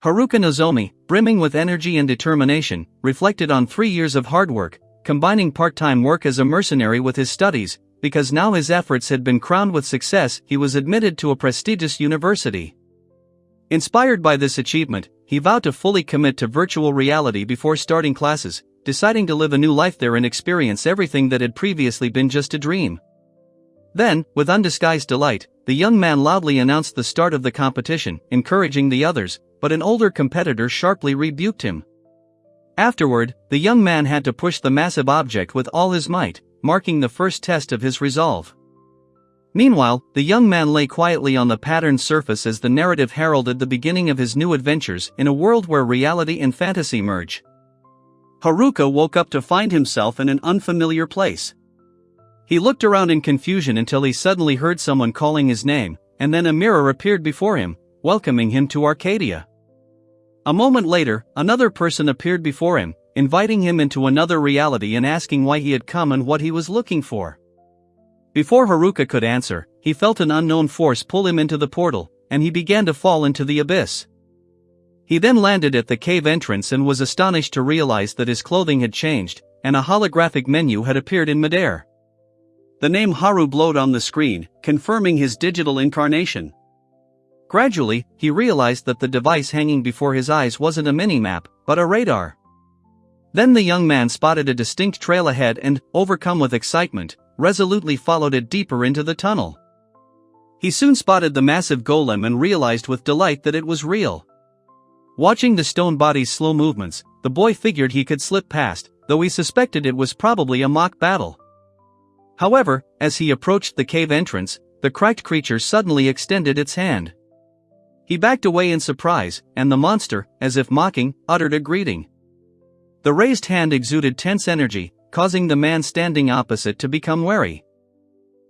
Haruka Nozomi, brimming with energy and determination, reflected on 3 years of hard work, combining part-time work as a mercenary with his studies. Because now his efforts had been crowned with success, he was admitted to a prestigious university. Inspired by this achievement, he vowed to fully commit to virtual reality before starting classes, deciding to live a new life there and experience everything that had previously been just a dream. Then, with undisguised delight, the young man loudly announced the start of the competition, encouraging the others, but an older competitor sharply rebuked him. Afterward, the young man had to push the massive object with all his might, marking the first test of his resolve. Meanwhile, the young man lay quietly on the patterned surface as the narrative heralded the beginning of his new adventures in a world where reality and fantasy merge. Haruka woke up to find himself in an unfamiliar place. He looked around in confusion until he suddenly heard someone calling his name, and then a mirror appeared before him, welcoming him to Arcadia. A moment later, another person appeared before him, inviting him into another reality and asking why he had come and what he was looking for. Before Haruka could answer, he felt an unknown force pull him into the portal, and he began to fall into the abyss. He then landed at the cave entrance and was astonished to realize that his clothing had changed, and a holographic menu had appeared in midair. The name Haru glowed on the screen, confirming his digital incarnation. Gradually, he realized that the device hanging before his eyes wasn't a mini-map, but a radar. Then the young man spotted a distinct trail ahead and, overcome with excitement, resolutely followed it deeper into the tunnel. He soon spotted the massive golem and realized with delight that it was real. Watching the stone body's slow movements, the boy figured he could slip past, though he suspected it was probably a mock battle. However, as he approached the cave entrance, the cracked creature suddenly extended its hand. He backed away in surprise, and the monster, as if mocking, uttered a greeting. The raised hand exuded tense energy, causing the man standing opposite to become wary.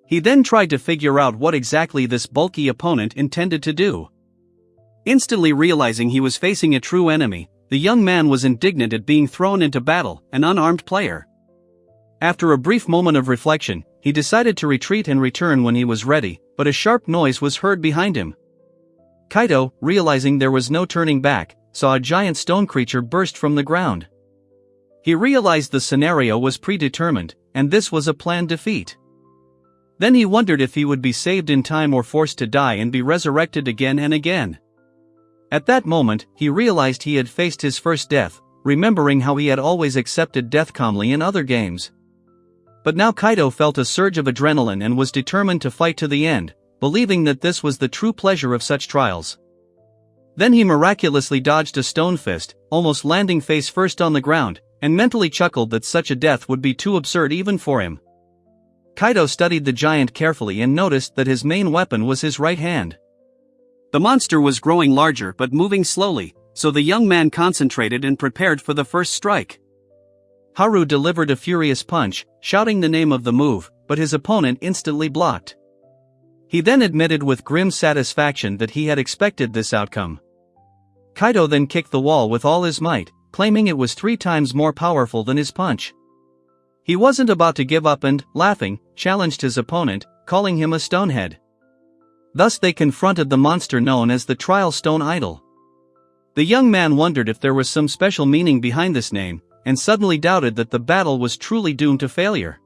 He then tried to figure out what exactly this bulky opponent intended to do. Instantly realizing he was facing a true enemy, the young man was indignant at being thrown into battle, an unarmed player. After a brief moment of reflection, he decided to retreat and return when he was ready, but a sharp noise was heard behind him. Kaito, realizing there was no turning back, saw a giant stone creature burst from the ground. He realized the scenario was predetermined, and this was a planned defeat. Then he wondered if he would be saved in time or forced to die and be resurrected again and again. At that moment, he realized he had faced his first death, remembering how he had always accepted death calmly in other games. But now Kaito felt a surge of adrenaline and was determined to fight to the end, believing that this was the true pleasure of such trials. Then he miraculously dodged a stone fist, almost landing face first on the ground, and mentally chuckled that such a death would be too absurd even for him. Kaito studied the giant carefully and noticed that his main weapon was his right hand. The monster was growing larger but moving slowly, so the young man concentrated and prepared for the first strike. Haru delivered a furious punch, shouting the name of the move, but his opponent instantly blocked. He then admitted with grim satisfaction that he had expected this outcome. Kaito then kicked the wall with all his might, claiming it was 3 times more powerful than his punch. He wasn't about to give up and, laughing, challenged his opponent, calling him a stonehead. Thus they confronted the monster known as the Trial Stone Idol. The young man wondered if there was some special meaning behind this name, and suddenly doubted that the battle was truly doomed to failure.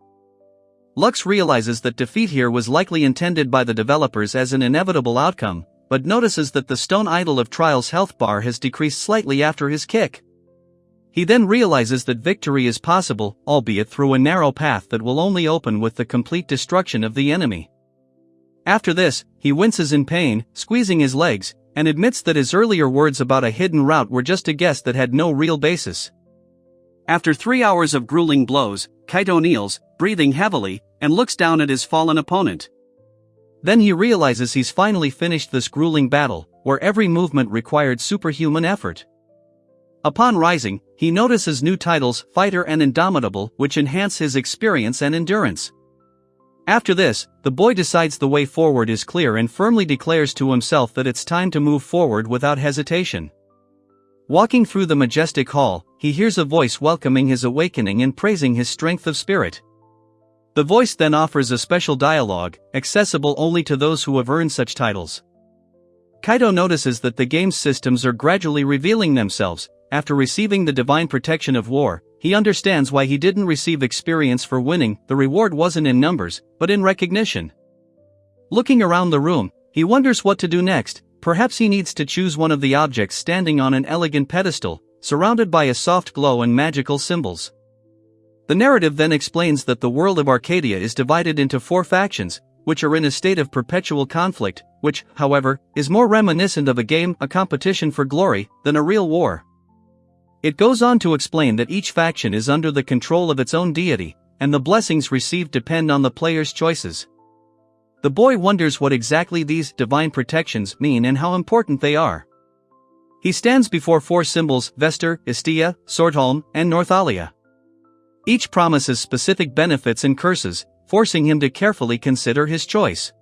Lux realizes that defeat here was likely intended by the developers as an inevitable outcome, but notices that the stone idol of Trial's health bar has decreased slightly after his kick. He then realizes that victory is possible, albeit through a narrow path that will only open with the complete destruction of the enemy. After this, he winces in pain, squeezing his legs, and admits that his earlier words about a hidden route were just a guess that had no real basis. After 3 hours of grueling blows, Kaito kneels, breathing heavily, and looks down at his fallen opponent. Then he realizes he's finally finished this grueling battle, where every movement required superhuman effort. Upon rising, he notices new titles, Fighter and Indomitable, which enhance his experience and endurance. After this, the boy decides the way forward is clear and firmly declares to himself that it's time to move forward without hesitation. Walking through the majestic hall, he hears a voice welcoming his awakening and praising his strength of spirit. The voice then offers a special dialogue, accessible only to those who have earned such titles. Kaito notices that the game's systems are gradually revealing themselves. After receiving the divine protection of war, he understands why he didn't receive experience for winning. The reward wasn't in numbers, but in recognition. Looking around the room, he wonders what to do next. Perhaps he needs to choose one of the objects standing on an elegant pedestal, surrounded by a soft glow and magical symbols. The narrative then explains that the world of Arcadia is divided into 4 factions, which are in a state of perpetual conflict, which, however, is more reminiscent of a competition for glory, than a real war. It goes on to explain that each faction is under the control of its own deity, and the blessings received depend on the player's choices. The boy wonders what exactly these divine protections mean and how important they are. He stands before 4 symbols: Vestur, Istia, Swordholm, and Northalia. Each promises specific benefits and curses, forcing him to carefully consider his choice.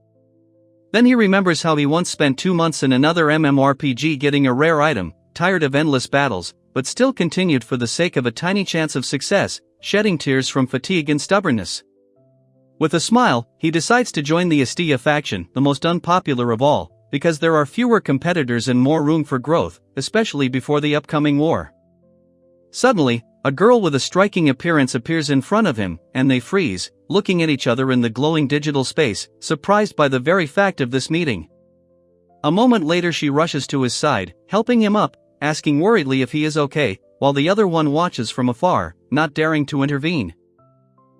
Then he remembers how he once spent 2 months in another MMORPG getting a rare item, tired of endless battles, but still continued for the sake of a tiny chance of success, shedding tears from fatigue and stubbornness. With a smile, he decides to join the Istia faction, the most unpopular of all, because there are fewer competitors and more room for growth, especially before the upcoming war. Suddenly, a girl with a striking appearance appears in front of him, and they freeze, looking at each other in the glowing digital space, surprised by the very fact of this meeting. A moment later she rushes to his side, helping him up, asking worriedly if he is okay, while the other one watches from afar, not daring to intervene.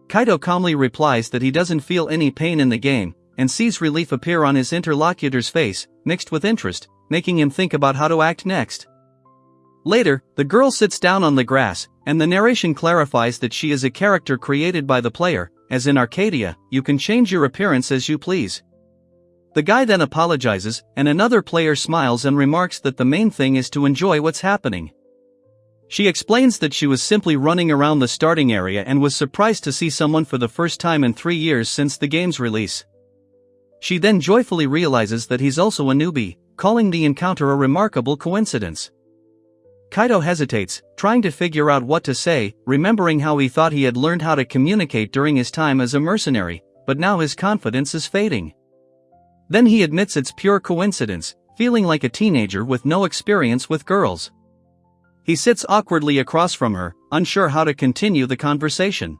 Kaito calmly replies that he doesn't feel any pain in the game, and sees relief appear on his interlocutor's face, mixed with interest, making him think about how to act next. Later, the girl sits down on the grass, and the narration clarifies that she is a character created by the player. As in Arcadia, you can change your appearance as you please. The guy then apologizes, and another player smiles and remarks that the main thing is to enjoy what's happening. She explains that she was simply running around the starting area and was surprised to see someone for the first time in 3 years since the game's release. She then joyfully realizes that he's also a newbie, calling the encounter a remarkable coincidence. Kaito hesitates, trying to figure out what to say, remembering how he thought he had learned how to communicate during his time as a mercenary, but now his confidence is fading. Then he admits it's pure coincidence, feeling like a teenager with no experience with girls. He sits awkwardly across from her, unsure how to continue the conversation.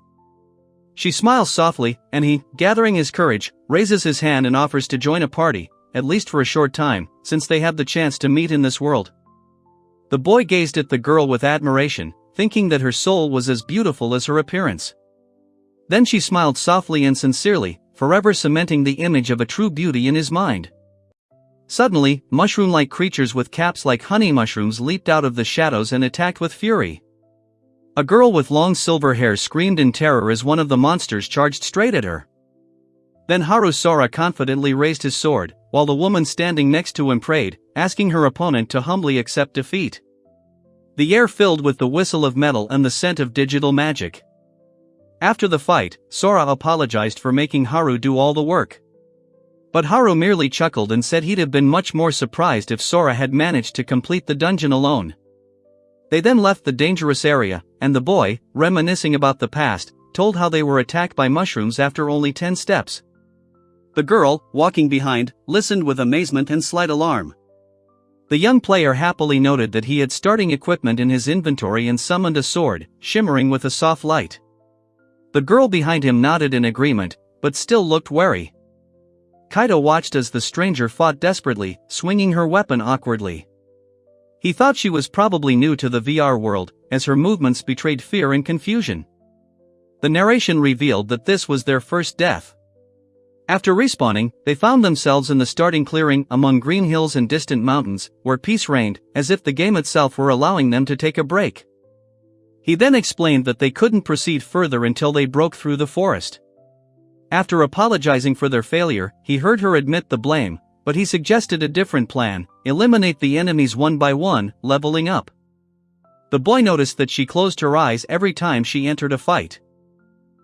She smiles softly, and he, gathering his courage, raises his hand and offers to join a party, at least for a short time, since they have the chance to meet in this world. The boy gazed at the girl with admiration, thinking that her soul was as beautiful as her appearance. Then she smiled softly and sincerely, forever cementing the image of a true beauty in his mind. Suddenly, mushroom-like creatures with caps like honey mushrooms leaped out of the shadows and attacked with fury. A girl with long silver hair screamed in terror as one of the monsters charged straight at her. Then Haru Sora confidently raised his sword, while the woman standing next to him prayed, asking her opponent to humbly accept defeat. The air filled with the whistle of metal and the scent of digital magic. After the fight, Sora apologized for making Haru do all the work. But Haru merely chuckled and said he'd have been much more surprised if Sora had managed to complete the dungeon alone. They then left the dangerous area, and the boy, reminiscing about the past, told how they were attacked by mushrooms after only 10 steps. The girl, walking behind, listened with amazement and slight alarm. The young player happily noted that he had starting equipment in his inventory and summoned a sword, shimmering with a soft light. The girl behind him nodded in agreement, but still looked wary. Kaito watched as the stranger fought desperately, swinging her weapon awkwardly. He thought she was probably new to the VR world, as her movements betrayed fear and confusion. The narration revealed that this was their first death. After respawning, they found themselves in the starting clearing among green hills and distant mountains, where peace reigned, as if the game itself were allowing them to take a break. He then explained that they couldn't proceed further until they broke through the forest. After apologizing for their failure, he heard her admit the blame, but he suggested a different plan: eliminate the enemies one by one, leveling up. The boy noticed that she closed her eyes every time she entered a fight.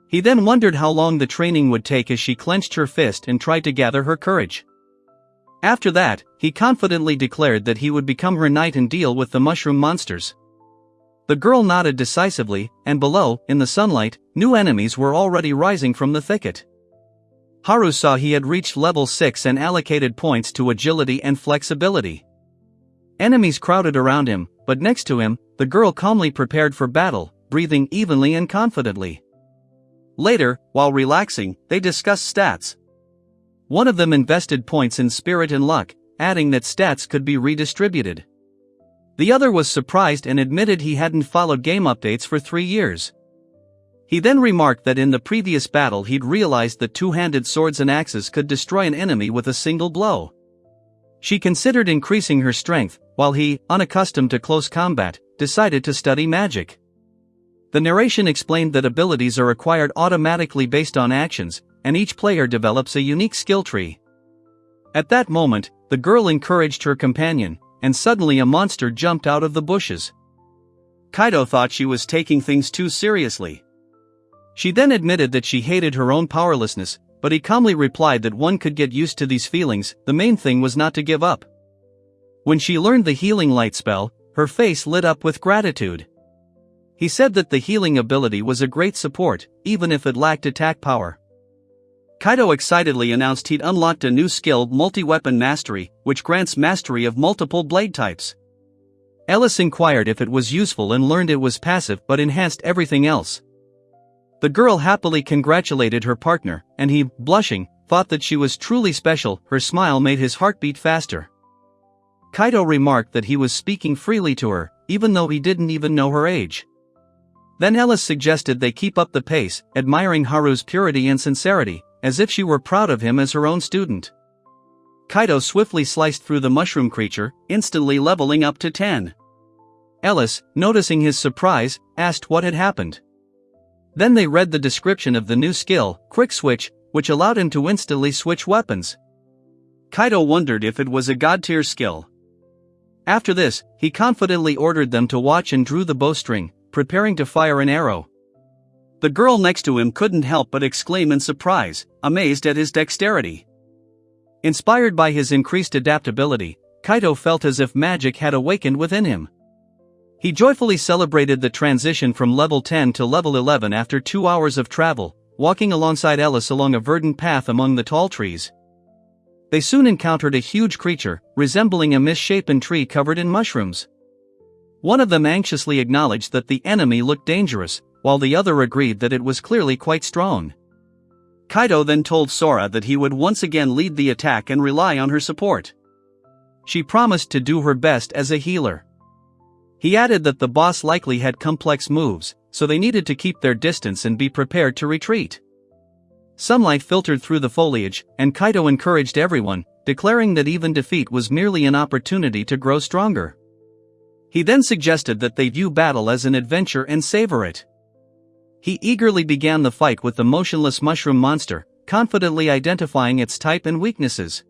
He then wondered how long the training would take as she clenched her fist and tried to gather her courage. After that, he confidently declared that he would become her knight and deal with the mushroom monsters. The girl nodded decisively, and below, in the sunlight, new enemies were already rising from the thicket. Haru saw he had reached level 6 and allocated points to agility and flexibility. Enemies crowded around him, but next to him, the girl calmly prepared for battle, breathing evenly and confidently. Later, while relaxing, they discussed stats. One of them invested points in spirit and luck, adding that stats could be redistributed. The other was surprised and admitted he hadn't followed game updates for 3 years. He then remarked that in the previous battle he'd realized that two-handed swords and axes could destroy an enemy with a single blow. She considered increasing her strength, while he, unaccustomed to close combat, decided to study magic. The narration explained that abilities are acquired automatically based on actions, and each player develops a unique skill tree. At that moment, the girl encouraged her companion, and suddenly a monster jumped out of the bushes. Kaido thought she was taking things too seriously. She then admitted that she hated her own powerlessness, but he calmly replied that one could get used to these feelings, the main thing was not to give up. When she learned the healing light spell, her face lit up with gratitude. He said that the healing ability was a great support, even if it lacked attack power. Kaido excitedly announced he'd unlocked a new skill, multi-weapon mastery, which grants mastery of multiple blade types. Ellis inquired if it was useful and learned it was passive but enhanced everything else. The girl happily congratulated her partner, and he, blushing, thought that she was truly special. Her smile made his heart beat faster. Kaido remarked that he was speaking freely to her, even though he didn't even know her age. Then Ellis suggested they keep up the pace, admiring Haru's purity and sincerity, as if she were proud of him as her own student. Kaido swiftly sliced through the mushroom creature, instantly leveling up to 10. Ellis, noticing his surprise, asked what had happened. Then they read the description of the new skill, Quick Switch, which allowed him to instantly switch weapons. Kaido wondered if it was a god-tier skill. After this, he confidently ordered them to watch and drew the bowstring, preparing to fire an arrow. The girl next to him couldn't help but exclaim in surprise, amazed at his dexterity. Inspired by his increased adaptability, Kaido felt as if magic had awakened within him. He joyfully celebrated the transition from level 10 to level 11 after 2 hours of travel, walking alongside Ellis along a verdant path among the tall trees. They soon encountered a huge creature, resembling a misshapen tree covered in mushrooms. One of them anxiously acknowledged that the enemy looked dangerous, while the other agreed that it was clearly quite strong. Kaido then told Sora that he would once again lead the attack and rely on her support. She promised to do her best as a healer. He added that the boss likely had complex moves, so they needed to keep their distance and be prepared to retreat. Sunlight filtered through the foliage, and Kaido encouraged everyone, declaring that even defeat was merely an opportunity to grow stronger. He then suggested that they view battle as an adventure and savor it. He eagerly began the fight with the motionless mushroom monster, confidently identifying its type and weaknesses.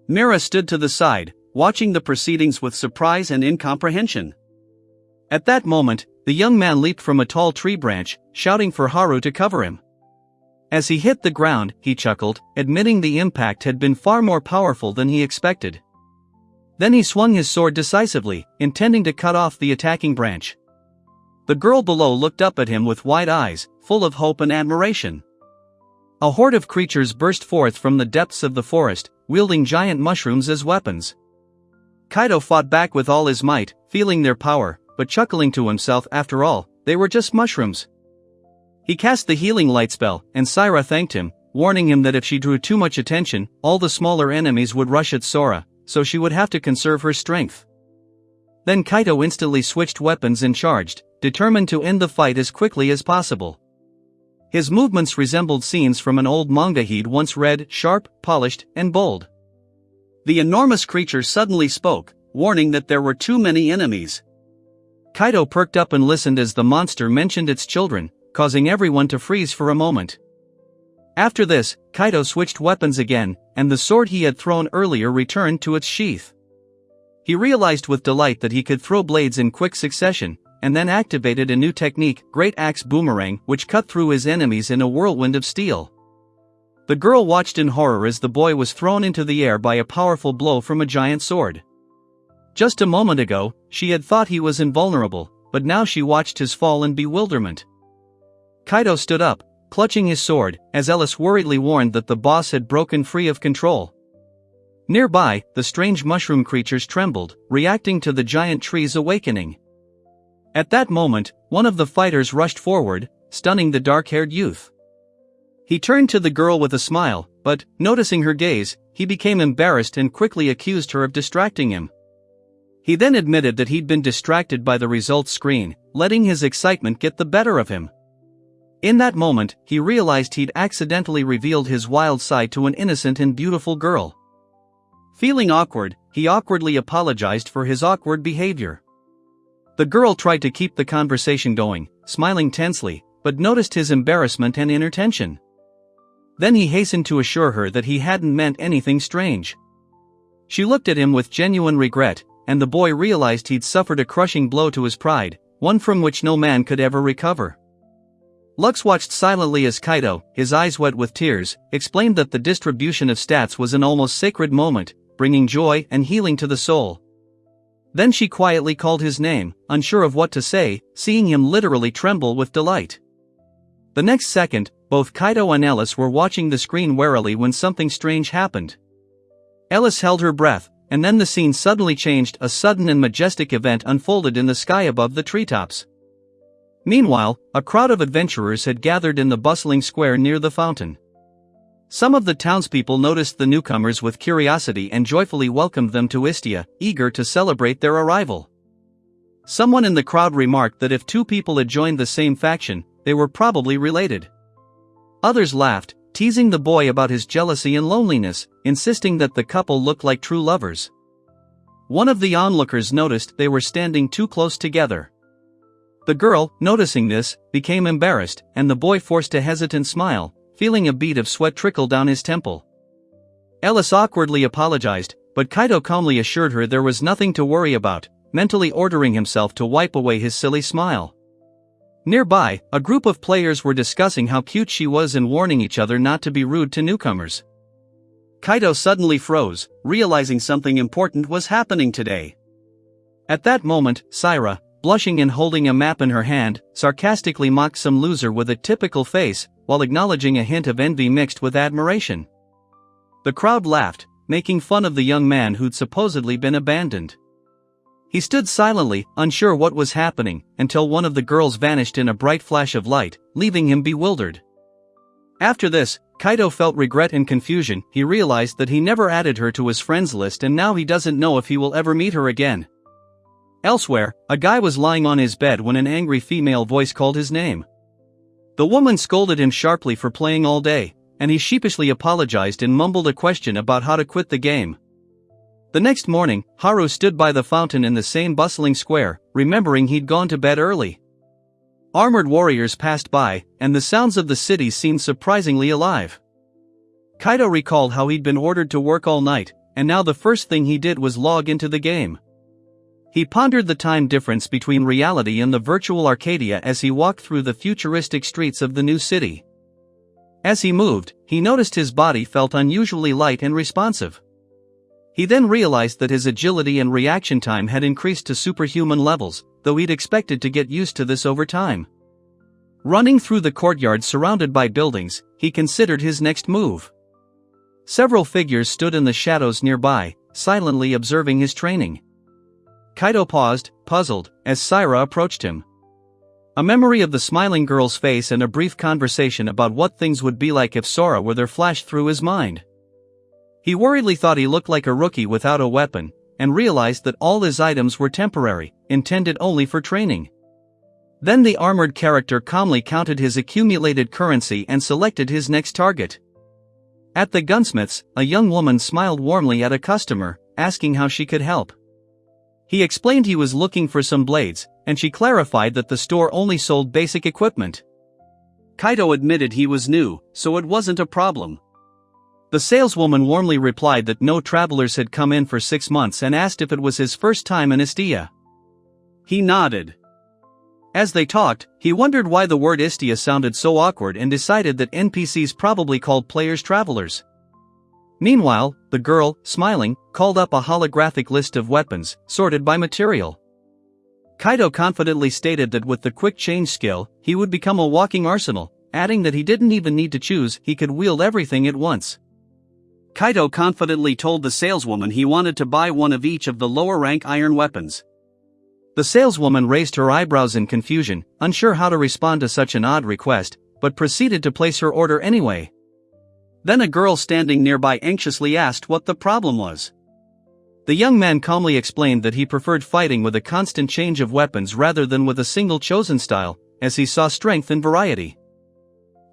Mira stood to the side, watching the proceedings with surprise and incomprehension. At that moment, the young man leaped from a tall tree branch, shouting for Haru to cover him. As he hit the ground, he chuckled, admitting the impact had been far more powerful than he expected. Then he swung his sword decisively, intending to cut off the attacking branch. The girl below looked up at him with wide eyes, full of hope and admiration. A horde of creatures burst forth from the depths of the forest, wielding giant mushrooms as weapons. Kaido fought back with all his might, feeling their power, but chuckling to himself, after all, they were just mushrooms. He cast the healing light spell, and Syra thanked him, warning him that if she drew too much attention, all the smaller enemies would rush at Sora, so she would have to conserve her strength. Then Kaido instantly switched weapons and charged, determined to end the fight as quickly as possible. His movements resembled scenes from an old manga he'd once read, sharp, polished, and bold. The enormous creature suddenly spoke, warning that there were too many enemies. Kaido perked up and listened as the monster mentioned its children, causing everyone to freeze for a moment. After this, Kaido switched weapons again, and the sword he had thrown earlier returned to its sheath. He realized with delight that he could throw blades in quick succession, and then activated a new technique, Great Axe Boomerang, which cut through his enemies in a whirlwind of steel. The girl watched in horror as the boy was thrown into the air by a powerful blow from a giant sword. Just a moment ago, she had thought he was invulnerable, but now she watched his fall in bewilderment. Kaido stood up, clutching his sword, as Ellis worriedly warned that the boss had broken free of control. Nearby, the strange mushroom creatures trembled, reacting to the giant tree's awakening. At that moment, one of the fighters rushed forward, stunning the dark-haired youth. He turned to the girl with a smile, but, noticing her gaze, he became embarrassed and quickly accused her of distracting him. He then admitted that he'd been distracted by the results screen, letting his excitement get the better of him. In that moment, he realized he'd accidentally revealed his wild side to an innocent and beautiful girl. Feeling awkward, he awkwardly apologized for his awkward behavior. The girl tried to keep the conversation going, smiling tensely, but noticed his embarrassment and inner tension. Then he hastened to assure her that he hadn't meant anything strange. She looked at him with genuine regret, and the boy realized he'd suffered a crushing blow to his pride, one from which no man could ever recover. Lux watched silently as Kaido, his eyes wet with tears, explained that the distribution of stats was an almost sacred moment, bringing joy and healing to the soul. Then she quietly called his name, unsure of what to say, seeing him literally tremble with delight. The next second, both Kaido and Ellis were watching the screen warily when something strange happened. Ellis held her breath, and then the scene suddenly changed. A sudden and majestic event unfolded in the sky above the treetops. Meanwhile, a crowd of adventurers had gathered in the bustling square near the fountain. Some of the townspeople noticed the newcomers with curiosity and joyfully welcomed them to Istia, eager to celebrate their arrival. Someone in the crowd remarked that if two people had joined the same faction, they were probably related. Others laughed, teasing the boy about his jealousy and loneliness, insisting that the couple looked like true lovers. One of the onlookers noticed they were standing too close together. The girl, noticing this, became embarrassed, and the boy forced a hesitant smile, feeling a bead of sweat trickle down his temple. Ellis awkwardly apologized, but Kaido calmly assured her there was nothing to worry about, mentally ordering himself to wipe away his silly smile. Nearby, a group of players were discussing how cute she was and warning each other not to be rude to newcomers. Kaido suddenly froze, realizing something important was happening today. At that moment, Syra, blushing and holding a map in her hand, sarcastically mocked some loser with a typical face, while acknowledging a hint of envy mixed with admiration. The crowd laughed, making fun of the young man who'd supposedly been abandoned. He stood silently, unsure what was happening, until one of the girls vanished in a bright flash of light, leaving him bewildered. After this, Kaido felt regret and confusion. He realized that he never added her to his friends list and now he doesn't know if he will ever meet her again. Elsewhere, a guy was lying on his bed when an angry female voice called his name. The woman scolded him sharply for playing all day, and he sheepishly apologized and mumbled a question about how to quit the game. The next morning, Haru stood by the fountain in the same bustling square, remembering he'd gone to bed early. Armored warriors passed by, and the sounds of the city seemed surprisingly alive. Kaido recalled how he'd been ordered to work all night, and now the first thing he did was log into the game. He pondered the time difference between reality and the virtual Arcadia as he walked through the futuristic streets of the new city. As he moved, he noticed his body felt unusually light and responsive. He then realized that his agility and reaction time had increased to superhuman levels, though he'd expected to get used to this over time. Running through the courtyard surrounded by buildings, he considered his next move. Several figures stood in the shadows nearby, silently observing his training. Kaido paused, puzzled, as Syra approached him. A memory of the smiling girl's face and a brief conversation about what things would be like if Sora were there flashed through his mind. He worriedly thought he looked like a rookie without a weapon, and realized that all his items were temporary, intended only for training. Then the armored character calmly counted his accumulated currency and selected his next target. At the gunsmith's, a young woman smiled warmly at a customer, asking how she could help. He explained he was looking for some blades, and she clarified that the store only sold basic equipment. Kaido admitted he was new, so it wasn't a problem. The saleswoman warmly replied that no travelers had come in for 6 months and asked if it was his first time in Istia. He nodded. As they talked, he wondered why the word Istia sounded so awkward and decided that NPCs probably called players travelers. Meanwhile, the girl, smiling, called up a holographic list of weapons, sorted by material. Kaido confidently stated that with the quick change skill, he would become a walking arsenal, adding that he didn't even need to choose, he could wield everything at once. Kaito confidently told the saleswoman he wanted to buy one of each of the lower-rank iron weapons. The saleswoman raised her eyebrows in confusion, unsure how to respond to such an odd request, but proceeded to place her order anyway. Then a girl standing nearby anxiously asked what the problem was. The young man calmly explained that he preferred fighting with a constant change of weapons rather than with a single chosen style, as he saw strength in variety.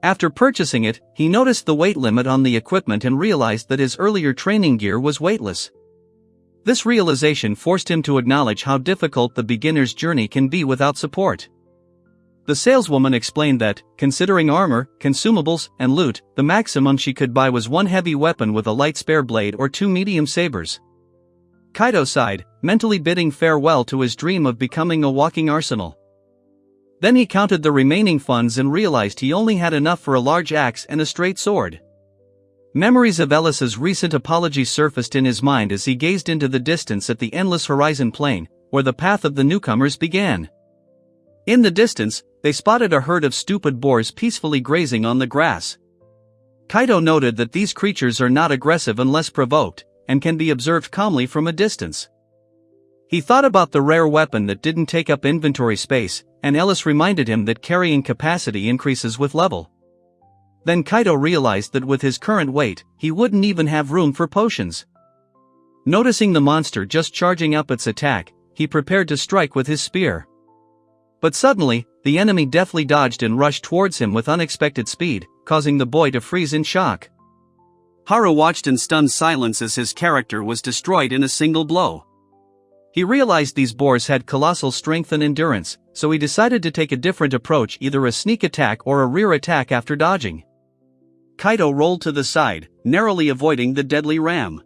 After purchasing it, he noticed the weight limit on the equipment and realized that his earlier training gear was weightless. This realization forced him to acknowledge how difficult the beginner's journey can be without support. The saleswoman explained that, considering armor, consumables, and loot, the maximum she could buy was one heavy weapon with a light spare blade or 2 medium sabers. Kaito sighed, mentally bidding farewell to his dream of becoming a walking arsenal. Then he counted the remaining funds and realized he only had enough for a large axe and a straight sword. Memories of Ellis's recent apology surfaced in his mind as he gazed into the distance at the endless horizon plain, where the path of the newcomers began. In the distance, they spotted a herd of stupid boars peacefully grazing on the grass. Kaito noted that these creatures are not aggressive unless provoked, and can be observed calmly from a distance. He thought about the rare weapon that didn't take up inventory space, and Ellis reminded him that carrying capacity increases with level. Then Kaito realized that with his current weight, he wouldn't even have room for potions. Noticing the monster just charging up its attack, he prepared to strike with his spear. But suddenly, the enemy deftly dodged and rushed towards him with unexpected speed, causing the boy to freeze in shock. Haru watched in stunned silence as his character was destroyed in a single blow. He realized these boars had colossal strength and endurance, so he decided to take a different approach, either a sneak attack or a rear attack after dodging. Kaito rolled to the side, narrowly avoiding the deadly ram.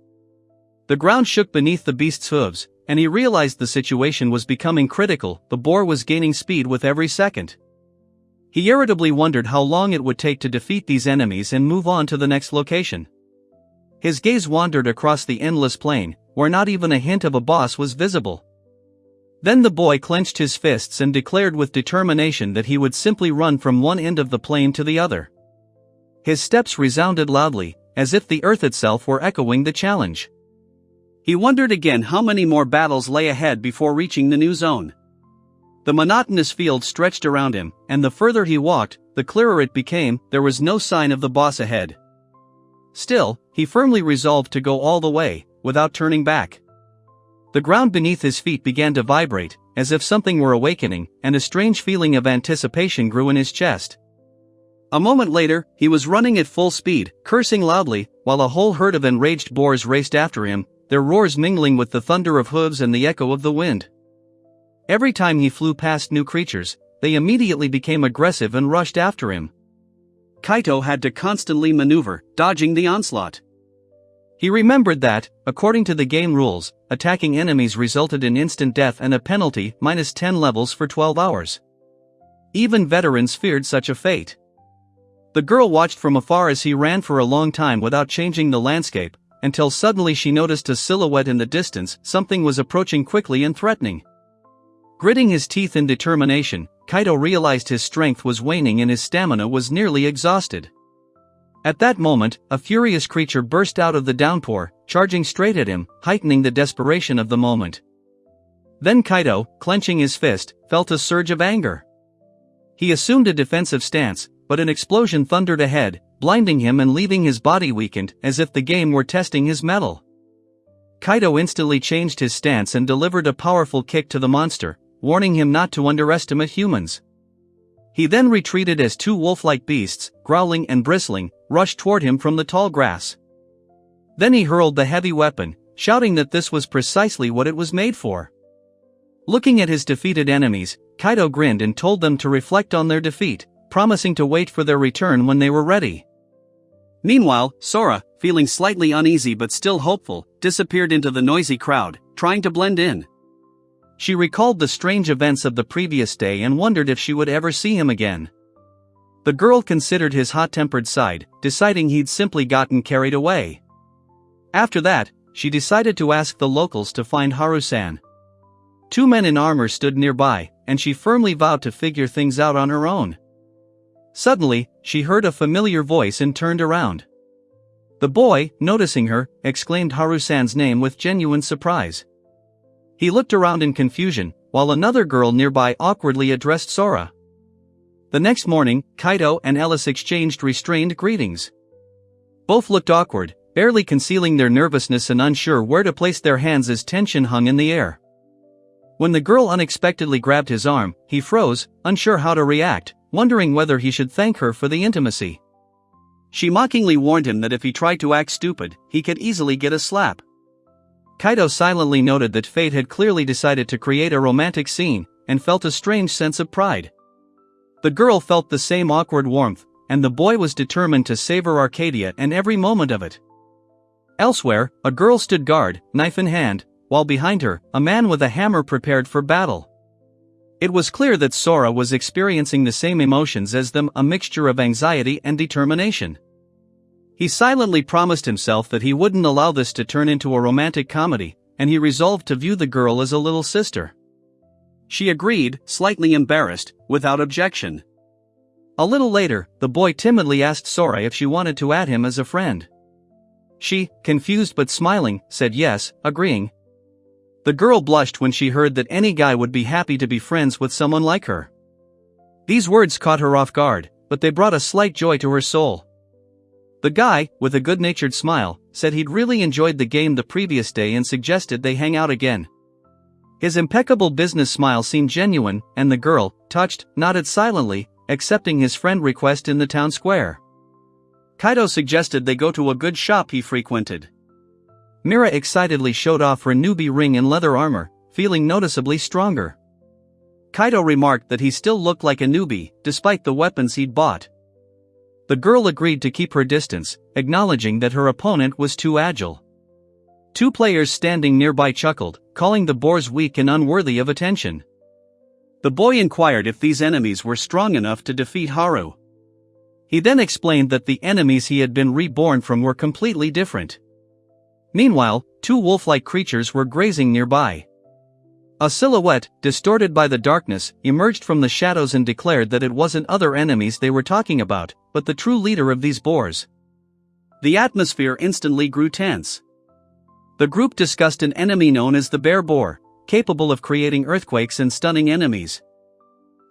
The ground shook beneath the beast's hooves, and he realized the situation was becoming critical. The boar was gaining speed with every second. He irritably wondered how long it would take to defeat these enemies and move on to the next location. His gaze wandered across the endless plain, where not even a hint of a boss was visible. Then the boy clenched his fists and declared with determination that he would simply run from one end of the plain to the other. His steps resounded loudly, as if the earth itself were echoing the challenge. He wondered again how many more battles lay ahead before reaching the new zone. The monotonous field stretched around him, and the further he walked, the clearer it became. There was no sign of the boss ahead. Still, he firmly resolved to go all the way, without turning back. The ground beneath his feet began to vibrate, as if something were awakening, and a strange feeling of anticipation grew in his chest. A moment later, he was running at full speed, cursing loudly, while a whole herd of enraged boars raced after him, their roars mingling with the thunder of hooves and the echo of the wind. Every time he flew past new creatures, they immediately became aggressive and rushed after him. Kaito had to constantly maneuver, dodging the onslaught. He remembered that, according to the game rules, attacking enemies resulted in instant death and a penalty -10 levels for 12 hours. Even veterans feared such a fate. The girl watched from afar as he ran for a long time without changing the landscape, until suddenly she noticed a silhouette in the distance. Something was approaching quickly and threatening. Gritting his teeth in determination, Kaito realized his strength was waning and his stamina was nearly exhausted. At that moment, a furious creature burst out of the downpour, charging straight at him, heightening the desperation of the moment. Then Kaito, clenching his fist, felt a surge of anger. He assumed a defensive stance, but an explosion thundered ahead, blinding him and leaving his body weakened, as if the game were testing his mettle. Kaito instantly changed his stance and delivered a powerful kick to the monster, warning him not to underestimate humans. He then retreated as two wolf-like beasts, growling and bristling, rushed toward him from the tall grass. Then he hurled the heavy weapon, shouting that this was precisely what it was made for. Looking at his defeated enemies, Kaito grinned and told them to reflect on their defeat, promising to wait for their return when they were ready. Meanwhile, Sora, feeling slightly uneasy but still hopeful, disappeared into the noisy crowd, trying to blend in. She recalled the strange events of the previous day and wondered if she would ever see him again. The girl considered his hot-tempered side, deciding he'd simply gotten carried away. After that, she decided to ask the locals to find Haru-san. Two men in armor stood nearby, and she firmly vowed to figure things out on her own. Suddenly, she heard a familiar voice and turned around. The boy, noticing her, exclaimed Haru-san's name with genuine surprise. He looked around in confusion, while another girl nearby awkwardly addressed Sora. The next morning, Kaito and Ellis exchanged restrained greetings. Both looked awkward, barely concealing their nervousness and unsure where to place their hands as tension hung in the air. When the girl unexpectedly grabbed his arm, he froze, unsure how to react, wondering whether he should thank her for the intimacy. She mockingly warned him that if he tried to act stupid, he could easily get a slap. Kaito silently noted that fate had clearly decided to create a romantic scene, and felt a strange sense of pride. The girl felt the same awkward warmth, and the boy was determined to savor Arcadia and every moment of it. Elsewhere, a girl stood guard, knife in hand, while behind her, a man with a hammer prepared for battle. It was clear that Sora was experiencing the same emotions as them, a mixture of anxiety and determination. He silently promised himself that he wouldn't allow this to turn into a romantic comedy, and he resolved to view the girl as a little sister. She agreed, slightly embarrassed, without objection. A little later, the boy timidly asked Sora if she wanted to add him as a friend. She, confused but smiling, said yes, agreeing. The girl blushed when she heard that any guy would be happy to be friends with someone like her. These words caught her off guard, but they brought a slight joy to her soul. The guy, with a good-natured smile, said he'd really enjoyed the game the previous day and suggested they hang out again. His impeccable business smile seemed genuine, and the girl, touched, nodded silently, accepting his friend request in the town square. Kaito suggested they go to a good shop he frequented. Mira excitedly showed off her newbie ring and leather armor, feeling noticeably stronger. Kaito remarked that he still looked like a newbie, despite the weapons he'd bought. The girl agreed to keep her distance, acknowledging that her opponent was too agile. Two players standing nearby chuckled, calling the boars weak and unworthy of attention. The boy inquired if these enemies were strong enough to defeat Haru. He then explained that the enemies he had been reborn from were completely different. Meanwhile, two wolf-like creatures were grazing nearby. A silhouette, distorted by the darkness, emerged from the shadows and declared that it wasn't other enemies they were talking about, but the true leader of these boars. The atmosphere instantly grew tense. The group discussed an enemy known as the bear boar, capable of creating earthquakes and stunning enemies.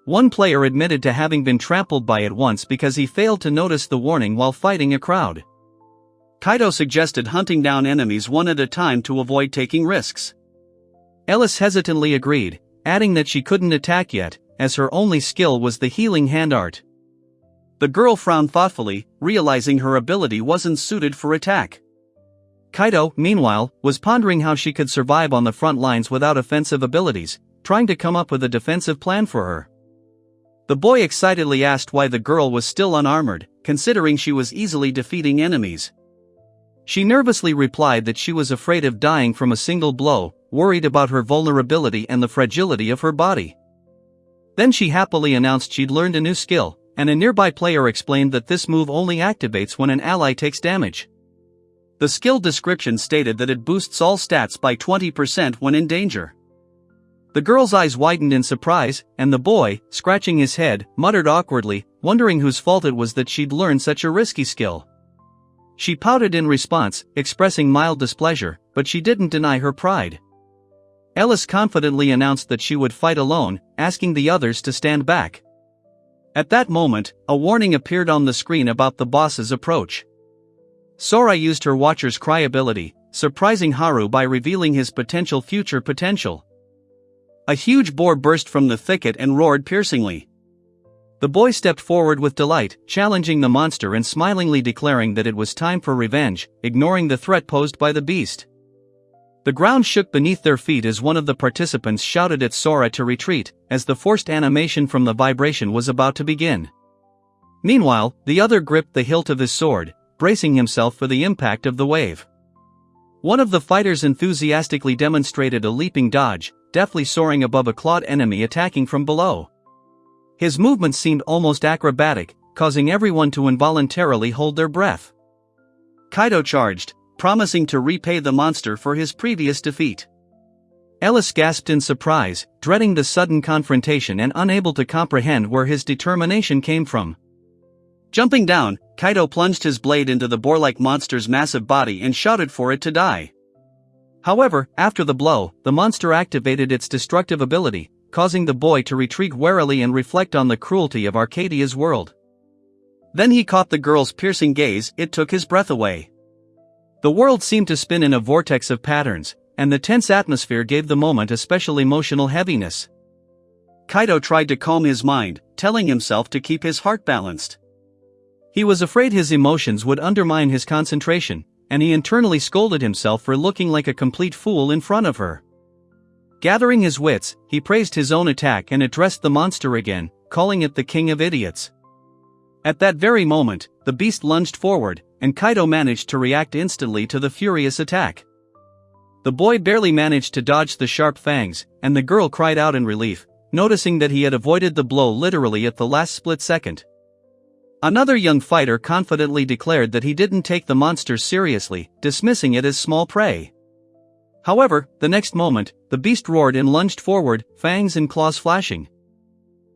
One player admitted to having been trampled by it once because he failed to notice the warning while fighting a crowd. Kaito suggested hunting down enemies one at a time to avoid taking risks. Ellis hesitantly agreed, adding that she couldn't attack yet, as her only skill was the healing hand art. The girl frowned thoughtfully, realizing her ability wasn't suited for attack. Kaito, meanwhile, was pondering how she could survive on the front lines without offensive abilities, trying to come up with a defensive plan for her. The boy excitedly asked why the girl was still unarmored, considering she was easily defeating enemies. She nervously replied that she was afraid of dying from a single blow, worried about her vulnerability and the fragility of her body. Then she happily announced she'd learned a new skill, and a nearby player explained that this move only activates when an ally takes damage. The skill description stated that it boosts all stats by 20% when in danger. The girl's eyes widened in surprise, and the boy, scratching his head, muttered awkwardly, wondering whose fault it was that she'd learned such a risky skill. She pouted in response, expressing mild displeasure, but she didn't deny her pride. Ellis confidently announced that she would fight alone, asking the others to stand back. At that moment, a warning appeared on the screen about the boss's approach. Sora used her Watcher's Cry ability, surprising Haru by revealing his potential future potential. A huge boar burst from the thicket and roared piercingly. The boy stepped forward with delight, challenging the monster and smilingly declaring that it was time for revenge, ignoring the threat posed by the beast. The ground shook beneath their feet as one of the participants shouted at Sora to retreat, as the forced animation from the vibration was about to begin. Meanwhile, the other gripped the hilt of his sword, bracing himself for the impact of the wave. One of the fighters enthusiastically demonstrated a leaping dodge, deftly soaring above a clawed enemy attacking from below. His movements seemed almost acrobatic, causing everyone to involuntarily hold their breath. Kaito charged, promising to repay the monster for his previous defeat. Ellis gasped in surprise, dreading the sudden confrontation and unable to comprehend where his determination came from. Jumping down, Kaido plunged his blade into the boar-like monster's massive body and shouted for it to die. However, after the blow, the monster activated its destructive ability, causing the boy to retreat warily and reflect on the cruelty of Arcadia's world. Then he caught the girl's piercing gaze. It took his breath away. The world seemed to spin in a vortex of patterns, and the tense atmosphere gave the moment a special emotional heaviness. Kaido tried to calm his mind, telling himself to keep his heart balanced. He was afraid his emotions would undermine his concentration, and he internally scolded himself for looking like a complete fool in front of her. Gathering his wits, he praised his own attack and addressed the monster again, calling it the king of idiots. At that very moment, the beast lunged forward, and Kaido managed to react instantly to the furious attack. The boy barely managed to dodge the sharp fangs, and the girl cried out in relief, noticing that he had avoided the blow literally at the last split second. Another young fighter confidently declared that he didn't take the monster seriously, dismissing it as small prey. However, the next moment, the beast roared and lunged forward, fangs and claws flashing.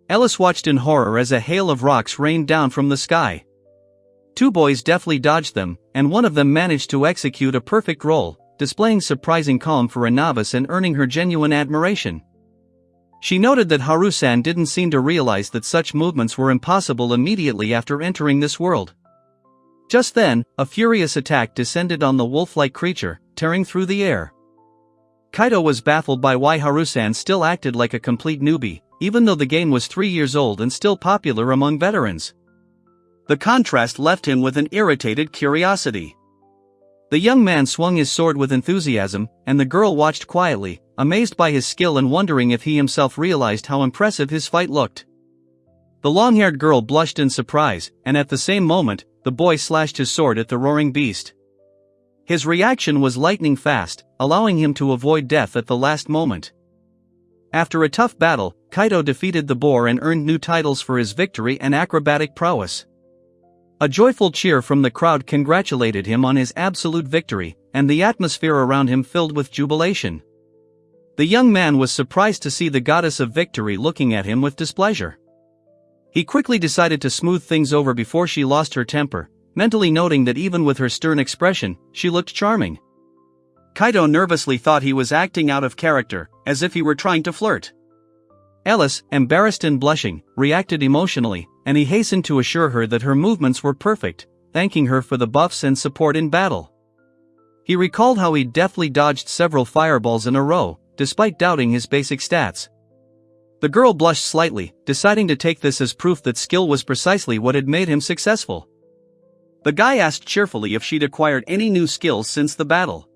Ellis watched in horror as a hail of rocks rained down from the sky. Two boys deftly dodged them, and one of them managed to execute a perfect roll, displaying surprising calm for a novice and earning her genuine admiration. She noted that Haru-san didn't seem to realize that such movements were impossible immediately after entering this world. Just then, a furious attack descended on the wolf-like creature, tearing through the air. Kaido was baffled by why Haru-san still acted like a complete newbie, even though the game was 3 years old and still popular among veterans. The contrast left him with an irritated curiosity. The young man swung his sword with enthusiasm, and the girl watched quietly, amazed by his skill and wondering if he himself realized how impressive his fight looked. The long-haired girl blushed in surprise, and at the same moment, the boy slashed his sword at the roaring beast. His reaction was lightning fast, allowing him to avoid death at the last moment. After a tough battle, Kaido defeated the boar and earned new titles for his victory and acrobatic prowess. A joyful cheer from the crowd congratulated him on his absolute victory, and the atmosphere around him filled with jubilation. The young man was surprised to see the goddess of victory looking at him with displeasure. He quickly decided to smooth things over before she lost her temper, mentally noting that even with her stern expression, she looked charming. Kaido nervously thought he was acting out of character, as if he were trying to flirt. Ellis, embarrassed and blushing, reacted emotionally, and he hastened to assure her that her movements were perfect, thanking her for the buffs and support in battle. He recalled how he deftly dodged several fireballs in a row, despite doubting his basic stats. The girl blushed slightly, deciding to take this as proof that skill was precisely what had made him successful. The guy asked cheerfully if she'd acquired any new skills since the battle.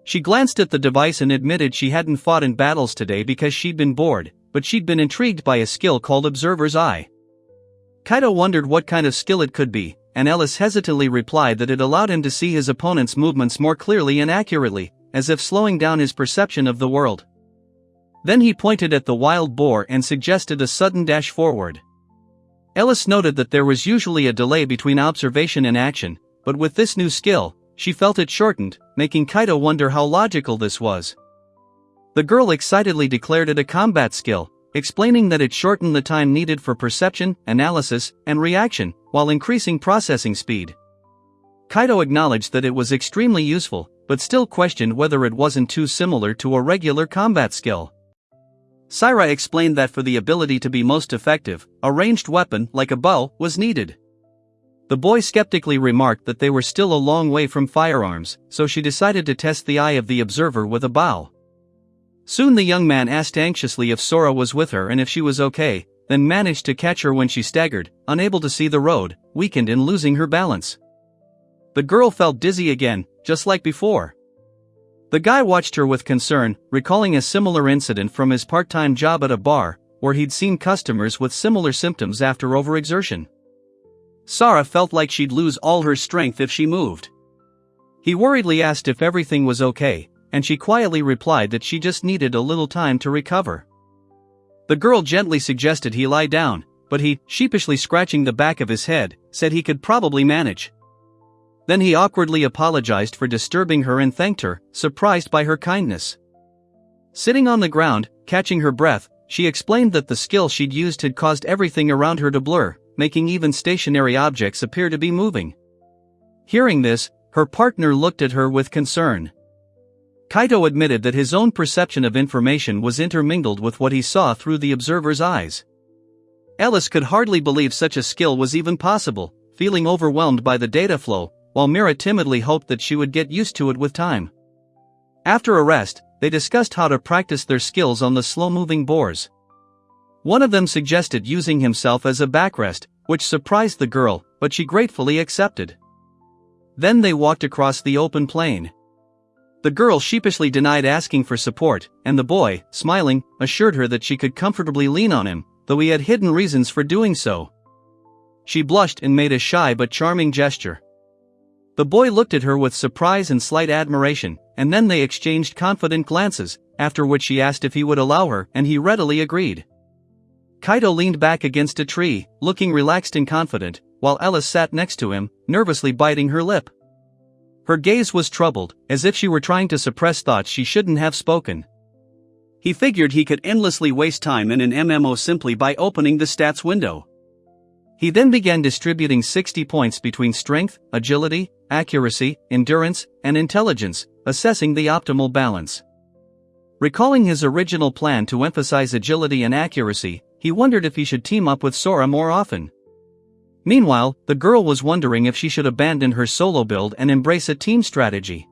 She glanced at the device and admitted she hadn't fought in battles today because she'd been bored, but she'd been intrigued by a skill called Observer's Eye. Kaido wondered what kind of skill it could be, and Ellis hesitantly replied that it allowed him to see his opponent's movements more clearly and accurately, as if slowing down his perception of the world. Then he pointed at the wild boar and suggested a sudden dash forward. Ellis noted that there was usually a delay between observation and action, but with this new skill, she felt it shortened, making Kaido wonder how logical this was. The girl excitedly declared it a combat skill, explaining that it shortened the time needed for perception, analysis, and reaction, while increasing processing speed. Kaido acknowledged that it was extremely useful, but still questioned whether it wasn't too similar to a regular combat skill. Saira explained that for the ability to be most effective, a ranged weapon, like a bow, was needed. The boy skeptically remarked that they were still a long way from firearms, so she decided to test the eye of the observer with a bow. Soon the young man asked anxiously if Sora was with her and if she was okay, then managed to catch her when she staggered, unable to see the road, weakened and losing her balance. The girl felt dizzy again, just like before. The guy watched her with concern, recalling a similar incident from his part-time job at a bar, where he'd seen customers with similar symptoms after overexertion. Sora felt like she'd lose all her strength if she moved. He worriedly asked if everything was okay, and she quietly replied that she just needed a little time to recover. The girl gently suggested he lie down, but he, sheepishly scratching the back of his head, said he could probably manage. Then he awkwardly apologized for disturbing her and thanked her, surprised by her kindness. Sitting on the ground, catching her breath, she explained that the skill she'd used had caused everything around her to blur, making even stationary objects appear to be moving. Hearing this, her partner looked at her with concern. Kaito admitted that his own perception of information was intermingled with what he saw through the observer's eyes. Ellis could hardly believe such a skill was even possible, feeling overwhelmed by the data flow, while Mira timidly hoped that she would get used to it with time. After a rest, they discussed how to practice their skills on the slow-moving boars. One of them suggested using himself as a backrest, which surprised the girl, but she gratefully accepted. Then they walked across the open plain. The girl sheepishly denied asking for support, and the boy, smiling, assured her that she could comfortably lean on him, though he had hidden reasons for doing so. She blushed and made a shy but charming gesture. The boy looked at her with surprise and slight admiration, and then they exchanged confident glances, after which she asked if he would allow her, and he readily agreed. Kaito leaned back against a tree, looking relaxed and confident, while Ellis sat next to him, nervously biting her lip. Her gaze was troubled, as if she were trying to suppress thoughts she shouldn't have spoken. He figured he could endlessly waste time in an MMO simply by opening the stats window. He then began distributing 60 points between strength, agility, accuracy, endurance, and intelligence, assessing the optimal balance. Recalling his original plan to emphasize agility and accuracy, he wondered if he should team up with Sora more often. Meanwhile, the girl was wondering if she should abandon her solo build and embrace a team strategy.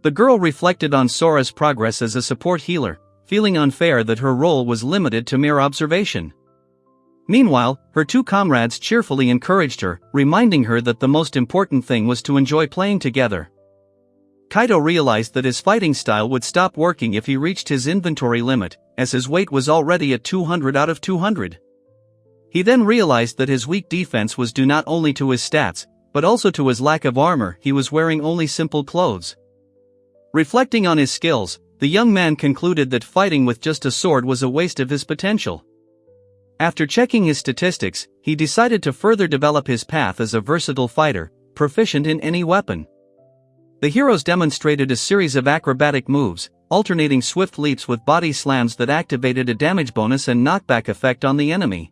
The girl reflected on Sora's progress as a support healer, feeling unfair that her role was limited to mere observation. Meanwhile, her two comrades cheerfully encouraged her, reminding her that the most important thing was to enjoy playing together. Kaito realized that his fighting style would stop working if he reached his inventory limit, as his weight was already at 200 out of 200. He then realized that his weak defense was due not only to his stats, but also to his lack of armor. He was wearing only simple clothes. Reflecting on his skills, the young man concluded that fighting with just a sword was a waste of his potential. After checking his statistics, he decided to further develop his path as a versatile fighter, proficient in any weapon. The heroes demonstrated a series of acrobatic moves, alternating swift leaps with body slams that activated a damage bonus and knockback effect on the enemy.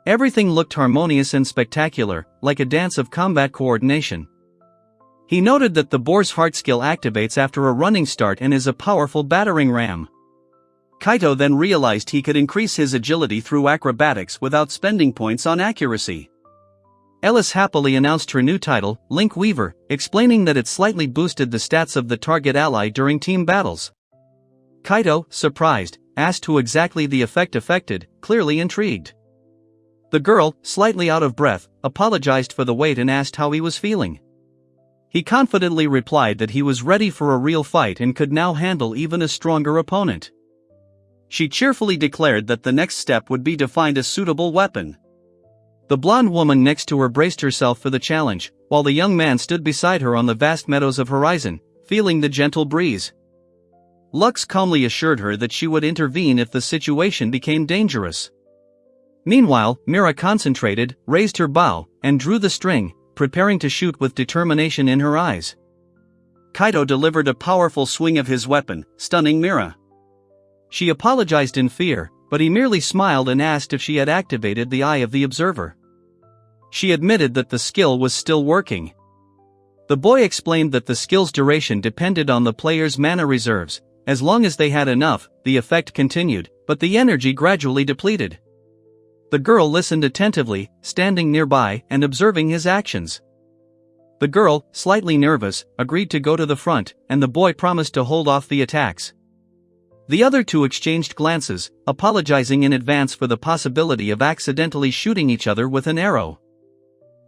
Everything looked harmonious and spectacular, like a dance of combat coordination. He noted that the boar's heart skill activates after a running start and is a powerful battering ram. Kaito then realized he could increase his agility through acrobatics without spending points on accuracy. Ellis happily announced her new title, Link Weaver, explaining that it slightly boosted the stats of the target ally during team battles. Kaito, surprised, asked who exactly the effect affected, clearly intrigued. The girl, slightly out of breath, apologized for the wait and asked how he was feeling. He confidently replied that he was ready for a real fight and could now handle even a stronger opponent. She cheerfully declared that the next step would be to find a suitable weapon. The blonde woman next to her braced herself for the challenge, while the young man stood beside her on the vast meadows of horizon, feeling the gentle breeze. Lux calmly assured her that she would intervene if the situation became dangerous. Meanwhile, Mira concentrated, raised her bow, and drew the string, preparing to shoot with determination in her eyes. Kaito delivered a powerful swing of his weapon, stunning Mira. She apologized in fear, but he merely smiled and asked if she had activated the eye of the observer. She admitted that the skill was still working. The boy explained that the skill's duration depended on the player's mana reserves. As long as they had enough, the effect continued, but the energy gradually depleted. The girl listened attentively, standing nearby and observing his actions. The girl, slightly nervous, agreed to go to the front, and the boy promised to hold off the attacks. The other two exchanged glances, apologizing in advance for the possibility of accidentally shooting each other with an arrow.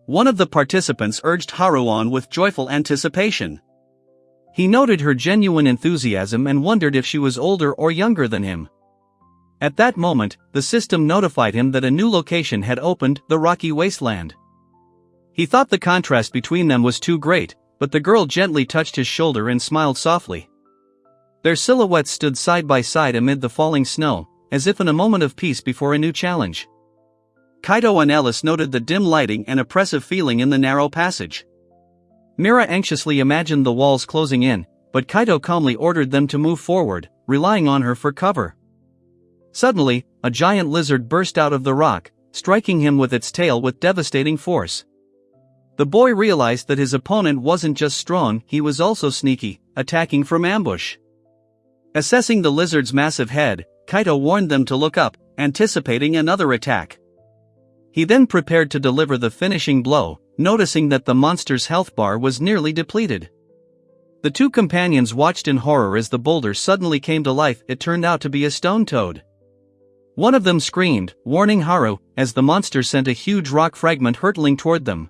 One of the participants urged Haru on with joyful anticipation. He noted her genuine enthusiasm and wondered if she was older or younger than him. At that moment, the system notified him that a new location had opened, the rocky wasteland. He thought the contrast between them was too great, but the girl gently touched his shoulder and smiled softly. Their silhouettes stood side by side amid the falling snow, as if in a moment of peace before a new challenge. Kaito and Ellis noted the dim lighting and oppressive feeling in the narrow passage. Mira anxiously imagined the walls closing in, but Kaito calmly ordered them to move forward, relying on her for cover. Suddenly, a giant lizard burst out of the rock, striking him with its tail with devastating force. The boy realized that his opponent wasn't just strong, he was also sneaky, attacking from ambush. Assessing the lizard's massive head, Kaito warned them to look up, anticipating another attack. He then prepared to deliver the finishing blow, noticing that the monster's health bar was nearly depleted. The two companions watched in horror as the boulder suddenly came to life. It turned out to be a stone toad. One of them screamed, warning Haru, as the monster sent a huge rock fragment hurtling toward them.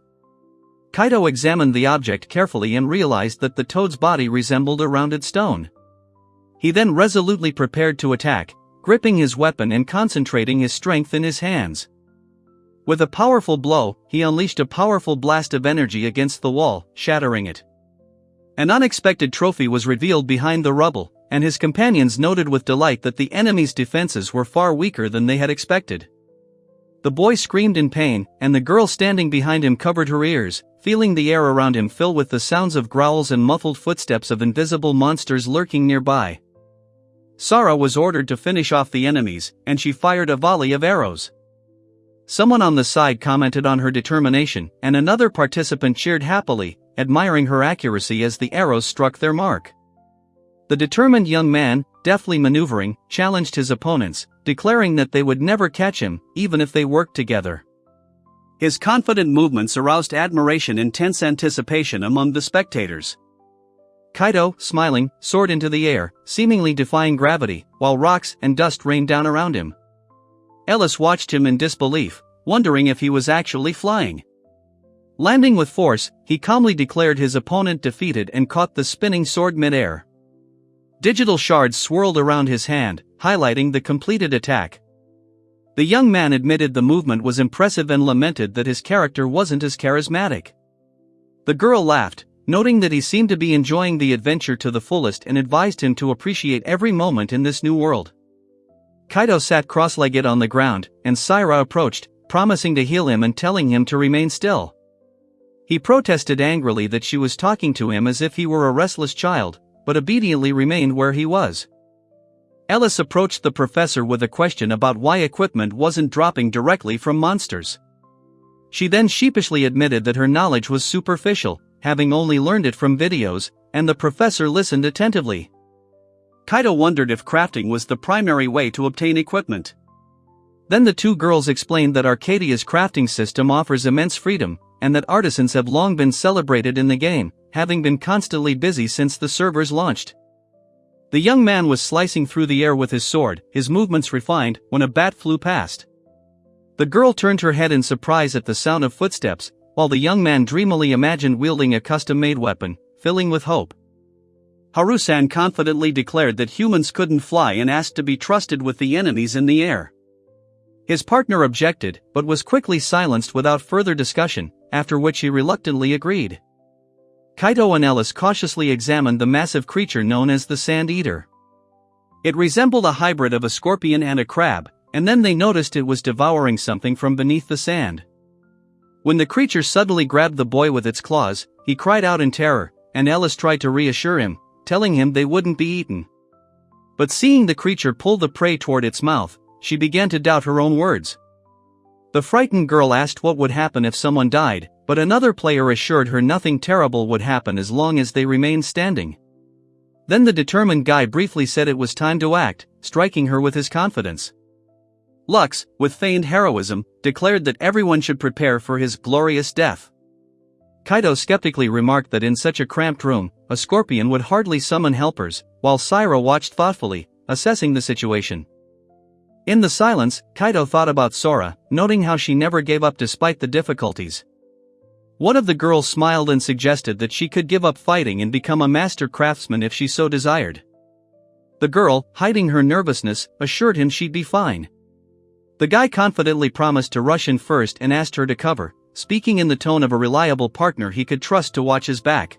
Kaito examined the object carefully and realized that the toad's body resembled a rounded stone. He then resolutely prepared to attack, gripping his weapon and concentrating his strength in his hands. With a powerful blow, he unleashed a powerful blast of energy against the wall, shattering it. An unexpected trophy was revealed behind the rubble, and his companions noted with delight that the enemy's defenses were far weaker than they had expected. The boy screamed in pain, and the girl standing behind him covered her ears, feeling the air around him fill with the sounds of growls and muffled footsteps of invisible monsters lurking nearby. Sara was ordered to finish off the enemies, and she fired a volley of arrows. Someone on the side commented on her determination, and another participant cheered happily, admiring her accuracy as the arrows struck their mark. The determined young man, deftly maneuvering, challenged his opponents, declaring that they would never catch him, even if they worked together. His confident movements aroused admiration and tense anticipation among the spectators. Kaito, smiling, soared into the air, seemingly defying gravity, while rocks and dust rained down around him. Ellis watched him in disbelief, wondering if he was actually flying. Landing with force, he calmly declared his opponent defeated and caught the spinning sword mid-air. Digital shards swirled around his hand, highlighting the completed attack. The young man admitted the movement was impressive and lamented that his character wasn't as charismatic. The girl laughed, noting that he seemed to be enjoying the adventure to the fullest and advised him to appreciate every moment in this new world. Kaito sat cross-legged on the ground, and Saira approached, promising to heal him and telling him to remain still. He protested angrily that she was talking to him as if he were a restless child, but obediently remained where he was. Ellis approached the professor with a question about why equipment wasn't dropping directly from monsters. She then sheepishly admitted that her knowledge was superficial, having only learned it from videos, and the professor listened attentively. Kaito wondered if crafting was the primary way to obtain equipment. Then the two girls explained that Arcadia's crafting system offers immense freedom, and that artisans have long been celebrated in the game, having been constantly busy since the servers launched. The young man was slicing through the air with his sword, his movements refined, when a bat flew past. The girl turned her head in surprise at the sound of footsteps, while the young man dreamily imagined wielding a custom-made weapon, filling with hope. Harusan confidently declared that humans couldn't fly and asked to be trusted with the enemies in the air. His partner objected, but was quickly silenced without further discussion, after which he reluctantly agreed. Kaito and Ellis cautiously examined the massive creature known as the Sand Eater. It resembled a hybrid of a scorpion and a crab, and then they noticed it was devouring something from beneath the sand. When the creature suddenly grabbed the boy with its claws, he cried out in terror, and Ellis tried to reassure him, telling him they wouldn't be eaten. But seeing the creature pull the prey toward its mouth, she began to doubt her own words. The frightened girl asked what would happen if someone died, but another player assured her nothing terrible would happen as long as they remained standing. Then the determined guy briefly said it was time to act, striking her with his confidence. Lux, with feigned heroism, declared that everyone should prepare for his glorious death. Kaito skeptically remarked that in such a cramped room, a scorpion would hardly summon helpers, while Saira watched thoughtfully, assessing the situation. In the silence, Kaito thought about Sora, noting how she never gave up despite the difficulties. One of the girls smiled and suggested that she could give up fighting and become a master craftsman if she so desired. The girl, hiding her nervousness, assured him she'd be fine. The guy confidently promised to rush in first and asked her to cover, speaking in the tone of a reliable partner he could trust to watch his back.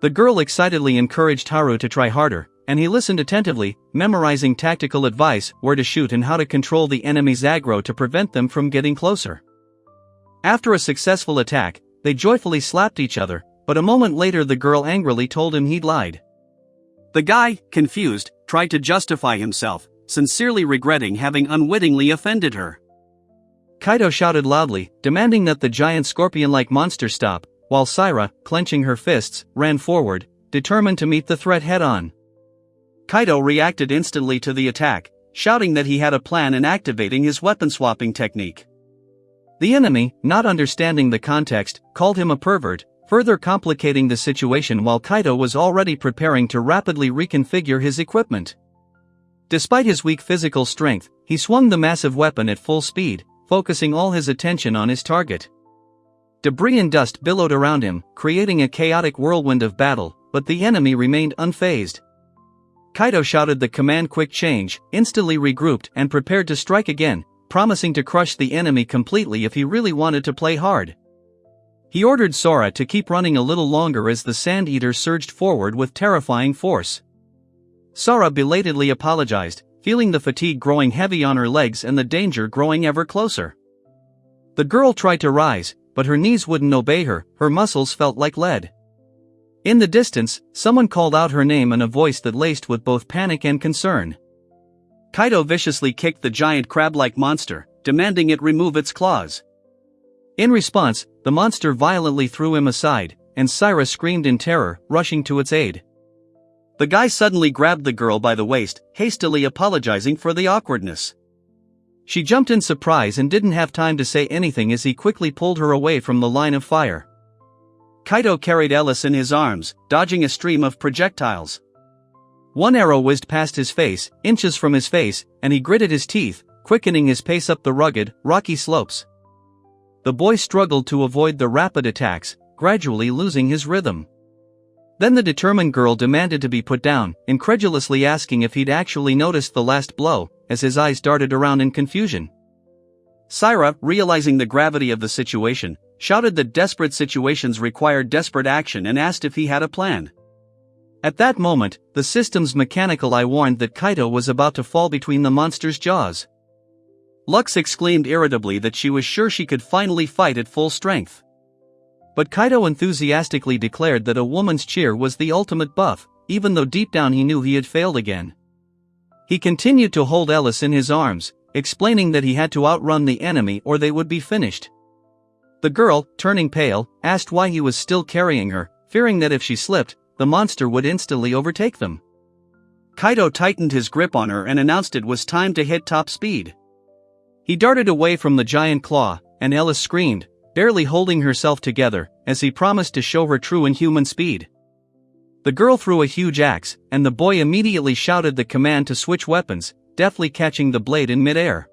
The girl excitedly encouraged Haru to try harder, and he listened attentively, memorizing tactical advice, where to shoot and how to control the enemy's aggro to prevent them from getting closer. After a successful attack, they joyfully slapped each other, but a moment later the girl angrily told him he'd lied. The guy, confused, tried to justify himself, sincerely regretting having unwittingly offended her. Kaido shouted loudly, demanding that the giant scorpion-like monster stop, while Saira, clenching her fists, ran forward, determined to meet the threat head-on. Kaido reacted instantly to the attack, shouting that he had a plan and activating his weapon-swapping technique. The enemy, not understanding the context, called him a pervert, further complicating the situation while Kaido was already preparing to rapidly reconfigure his equipment. Despite his weak physical strength, he swung the massive weapon at full speed, focusing all his attention on his target. Debris and dust billowed around him, creating a chaotic whirlwind of battle, but the enemy remained unfazed. Kaido shouted the command quick change, instantly regrouped and prepared to strike again, promising to crush the enemy completely if he really wanted to play hard. He ordered Sora to keep running a little longer as the Sand Eater surged forward with terrifying force. Sora belatedly apologized, feeling the fatigue growing heavy on her legs and the danger growing ever closer. The girl tried to rise, but her knees wouldn't obey her, her muscles felt like lead. In the distance, someone called out her name in a voice that laced with both panic and concern. Kaido viciously kicked the giant crab-like monster, demanding it remove its claws. In response, the monster violently threw him aside, and Saira screamed in terror, rushing to its aid. The guy suddenly grabbed the girl by the waist, hastily apologizing for the awkwardness. She jumped in surprise and didn't have time to say anything as he quickly pulled her away from the line of fire. Kaido carried Ellis in his arms, dodging a stream of projectiles. One arrow whizzed past his face, inches from his face, and he gritted his teeth, quickening his pace up the rugged, rocky slopes. The boy struggled to avoid the rapid attacks, gradually losing his rhythm. Then the determined girl demanded to be put down, incredulously asking if he'd actually noticed the last blow, as his eyes darted around in confusion. Saira, realizing the gravity of the situation, shouted that desperate situations required desperate action and asked if he had a plan. At that moment, the system's mechanical eye warned that Kaido was about to fall between the monster's jaws. Lux exclaimed irritably that she was sure she could finally fight at full strength. But Kaido enthusiastically declared that a woman's cheer was the ultimate buff, even though deep down he knew he had failed again. He continued to hold Ellis in his arms, explaining that he had to outrun the enemy or they would be finished. The girl, turning pale, asked why he was still carrying her, fearing that if she slipped, the monster would instantly overtake them. Kaido tightened his grip on her and announced it was time to hit top speed. He darted away from the giant claw, and Ellis screamed, barely holding herself together, as he promised to show her true inhuman speed. The girl threw a huge axe, and the boy immediately shouted the command to switch weapons, deftly catching the blade in midair.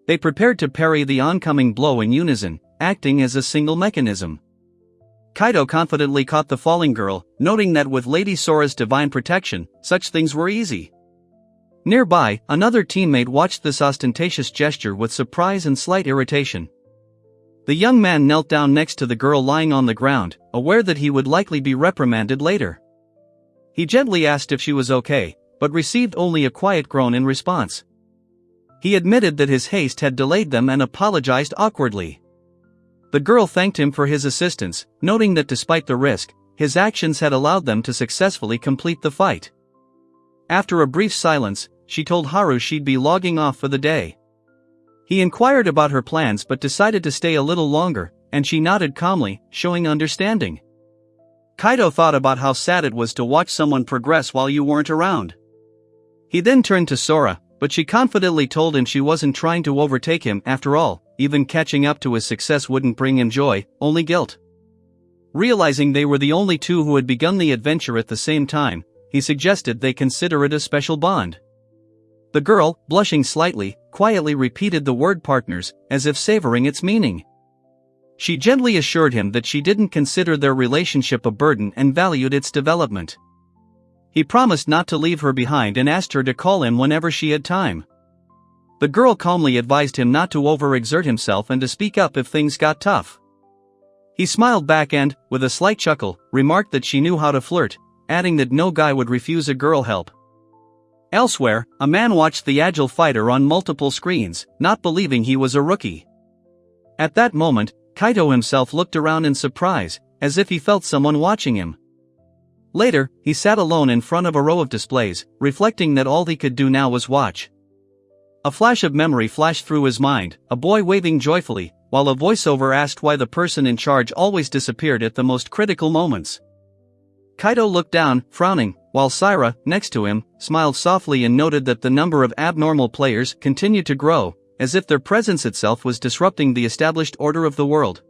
They prepared to parry the oncoming blow in unison, acting as a single mechanism. Kaido confidently caught the falling girl, noting that with Lady Sora's divine protection, such things were easy. Nearby, another teammate watched this ostentatious gesture with surprise and slight irritation. The young man knelt down next to the girl lying on the ground, aware that he would likely be reprimanded later. He gently asked if she was okay, but received only a quiet groan in response. He admitted that his haste had delayed them and apologized awkwardly. The girl thanked him for his assistance, noting that despite the risk, his actions had allowed them to successfully complete the fight. After a brief silence, she told Haru she'd be logging off for the day. He inquired about her plans but decided to stay a little longer, and she nodded calmly, showing understanding. Kaido thought about how sad it was to watch someone progress while you weren't around. He then turned to Sora, but she confidently told him she wasn't trying to overtake him after all, even catching up to his success wouldn't bring him joy, only guilt. Realizing they were the only two who had begun the adventure at the same time, he suggested they consider it a special bond. The girl, blushing slightly, quietly repeated the word partners, as if savoring its meaning. She gently assured him that she didn't consider their relationship a burden and valued its development. He promised not to leave her behind and asked her to call him whenever she had time. The girl calmly advised him not to overexert himself and to speak up if things got tough. He smiled back and, with a slight chuckle, remarked that she knew how to flirt, adding that no guy would refuse a girl help. Elsewhere, a man watched the agile fighter on multiple screens, not believing he was a rookie. At that moment, Kaido himself looked around in surprise, as if he felt someone watching him. Later, he sat alone in front of a row of displays, reflecting that all he could do now was watch. A flash of memory flashed through his mind, a boy waving joyfully, while a voiceover asked why the person in charge always disappeared at the most critical moments. Kaito looked down, frowning, while Syra, next to him, smiled softly and noted that the number of abnormal players continued to grow, as if their presence itself was disrupting the established order of the world.